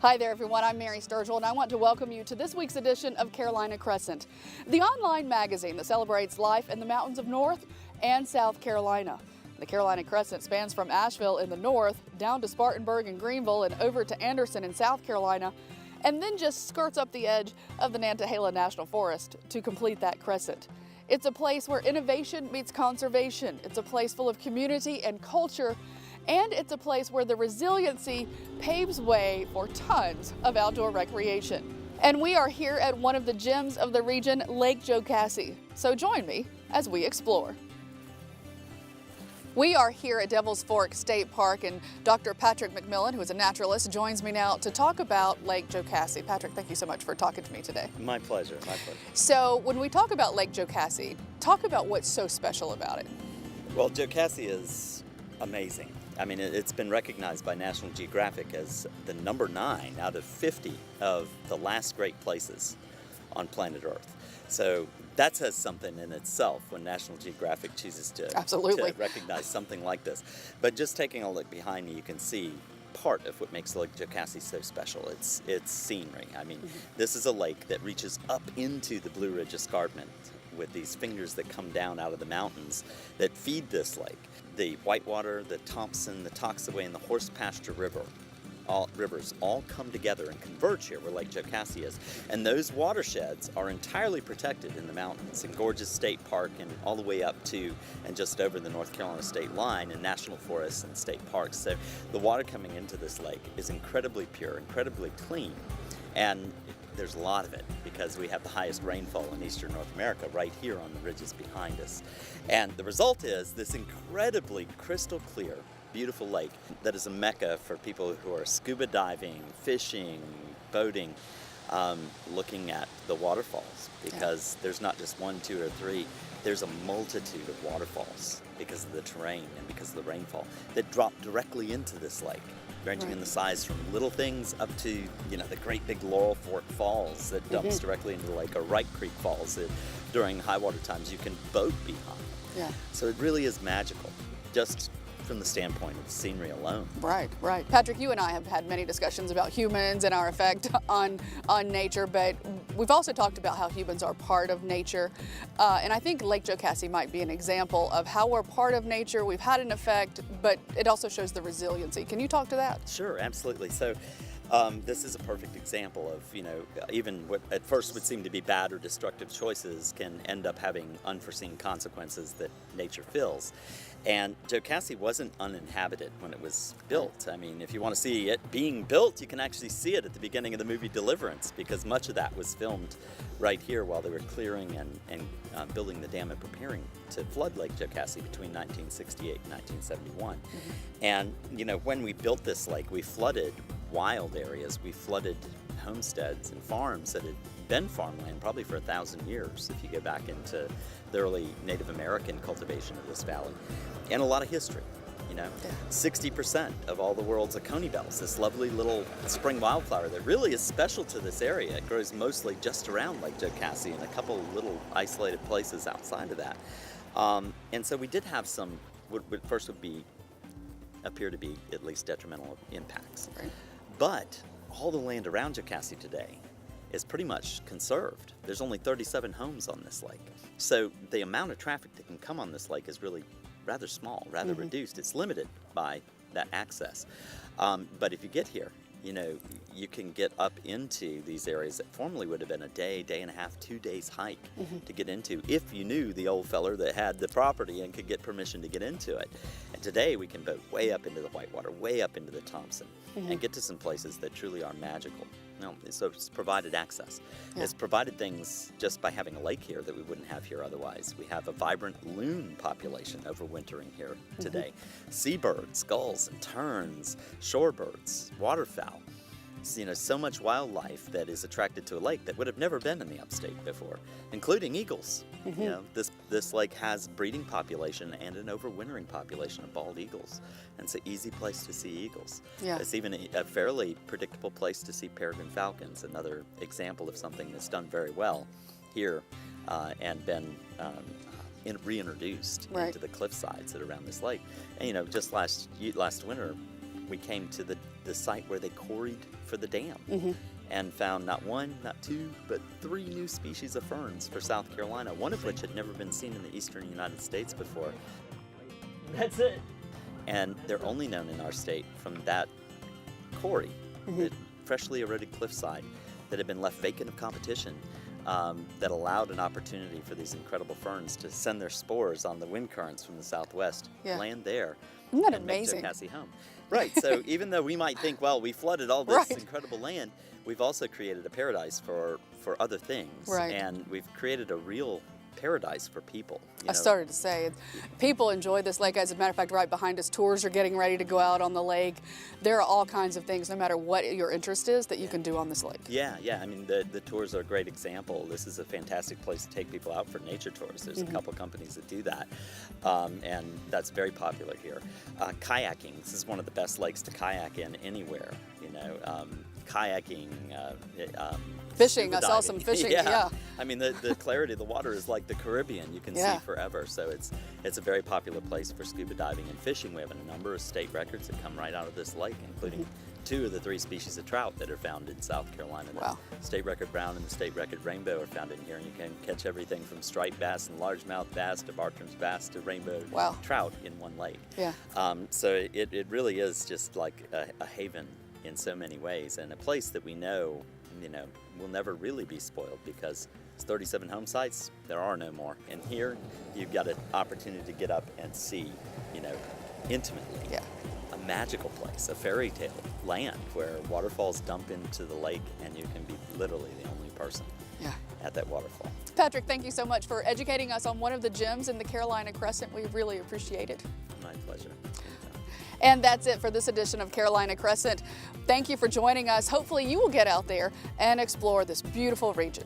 Hi there everyone, I'm Mary Sturgill and I want to welcome you to this week's edition of Carolina Crescent, the online magazine that celebrates life in the mountains of North and South Carolina. The Carolina Crescent spans from Asheville in the north down to Spartanburg and Greenville and over to Anderson in South Carolina, and then just skirts up the edge of the Nantahala National Forest to complete that crescent. It's a place where innovation meets conservation. It's a place full of community and culture, and it's a place where the resiliency paves way for tons of outdoor recreation. And we are here at one of the gems of the region, Lake Jocassee. So join me as we explore. We are here at Devil's Fork State Park, and Dr. Patrick McMillan, who is a naturalist, joins me now to talk about Lake Jocassee. Patrick, thank you so much for talking to me today. My pleasure, my pleasure. So when we talk about Lake Jocassee, talk about what's so special about it. Well, Jocassee is amazing. I mean, it's been recognized by National Geographic as the number 9 out of 50 of the last great places on planet Earth. So that says something in itself when National Geographic chooses to recognize something like this. But just taking a look behind me, you can see part of what makes Lake Jocassee so special. It's scenery. I mean, this is a lake that reaches up into the Blue Ridge Escarpment with these fingers that come down out of the mountains that feed this lake. The Whitewater, the Thompson, the Toxaway, and the Horse Pasture rivers all come together and converge here where Lake Jocassee is. And those watersheds are entirely protected in the mountains in Gorges State Park and all the way up to and just over the North Carolina state line in national forests and state parks. So the water coming into this lake is incredibly pure, incredibly clean. And there's a lot of it because we have the highest rainfall in eastern North America right here on the ridges behind us. And the result is this incredibly crystal clear, beautiful lake that is a mecca for people who are scuba diving, fishing, boating, looking at the waterfalls, because there's not just 1, 2, or 3, there's a multitude of waterfalls because of the terrain and because of the rainfall that drop directly into this lake, ranging in the size from little things up to, the great big Laurel Fork Falls that dumps directly into the lake, or Wright Creek Falls that during high water times you can boat behind. Yeah. So it really is magical, just from the standpoint of the scenery alone. Right. Patrick, you and I have had many discussions about humans and our effect on nature, but we've also talked about how humans are part of nature. And I think Lake Jocassee might be an example of how we're part of nature. We've had an effect, but it also shows the resiliency. Can you talk to that? Sure, absolutely. So this is a perfect example of, even what at first would seem to be bad or destructive choices can end up having unforeseen consequences that nature fills. And Jocassee wasn't uninhabited when it was built. I mean, if you want to see it being built, you can actually see it at the beginning of the movie Deliverance, because much of that was filmed right here while they were clearing and building the dam and preparing to flood Lake Jocassee between 1968 and 1971. And, when we built this lake, we flooded wild areas. We flooded homesteads and farms that had been farmland probably for 1,000 years if you go back into the early Native American cultivation of this valley, and a lot of history. 60% of all the world's coney bells, this lovely little spring wildflower that really is special to this area. It grows mostly just around Lake Jocassee and a couple little isolated places outside of that. And so we did have some what first would appear to be at least detrimental impacts. Right. But all the land around Jocassee today is pretty much conserved. There's only 37 homes on this lake. So the amount of traffic that can come on this lake is really rather small, rather reduced. It's limited by that access. But if you get here, you can get up into these areas that formerly would have been a day, day and a half, 2 days hike to get into, if you knew the old feller that had the property and could get permission to get into it. And today we can boat way up into the Whitewater, way up into the Thompson, and get to some places that truly are magical. So it's provided access. Yeah. It's provided things just by having a lake here that we wouldn't have here otherwise. We have a vibrant loon population overwintering here today. Seabirds, gulls and terns, shorebirds, waterfowl. So much wildlife that is attracted to a lake that would have never been in the upstate before, including eagles. This lake has breeding population and an overwintering population of bald eagles, and it's an easy place to see eagles. Yeah. It's even a fairly predictable place to see peregrine falcons, another example of something that's done very well here and been reintroduced into the cliff sides that are around this lake. And just last winter, we came to the the site where they quarried for the dam and found not one, not two, but 3 new species of ferns for South Carolina, one of which had never been seen in the eastern United States before. That's it. And they're only known in our state from that quarry, the freshly eroded cliffside that had been left vacant of competition, that allowed an opportunity for these incredible ferns to send their spores on the wind currents from the southwest, land there, Isn't that and amazing? make Jocassee home. Right, so even though we might think, well, we flooded all this incredible land, we've also created a paradise for other things. Right. And we've created a real paradise for people. I started to say, people enjoy this lake. As a matter of fact, right behind us, tours are getting ready to go out on the lake. There are all kinds of things, no matter what your interest is, that you can do on this lake. Yeah. I mean, the tours are a great example. This is a fantastic place to take people out for nature tours. There's a couple companies that do that, and that's very popular here. Kayaking. This is one of the best lakes to kayak in anywhere. Kayaking. Fishing. I saw some fishing. Yeah. I mean, the clarity of the water is like the Caribbean. You can see forever. So it's a very popular place for scuba diving and fishing. We have a number of state records that come right out of this lake, including 2 of the 3 species of trout that are found in South Carolina. Wow. The state record brown and the state record rainbow are found in here, and you can catch everything from striped bass and largemouth bass to Bartram's bass to rainbow trout in one lake. Yeah. So it really is just like a haven in so many ways, and a place that we know will never really be spoiled, because it's 37 home sites, there are no more. And here you've got an opportunity to get up and see, intimately, a magical place, a fairy tale land where waterfalls dump into the lake, and you can be literally the only person at that waterfall. Patrick, thank you so much for educating us on one of the gems in the Carolina Crescent. We really appreciate it. My pleasure. And that's it for this edition of Carolina Crescent. Thank you for joining us. Hopefully you will get out there and explore this beautiful region.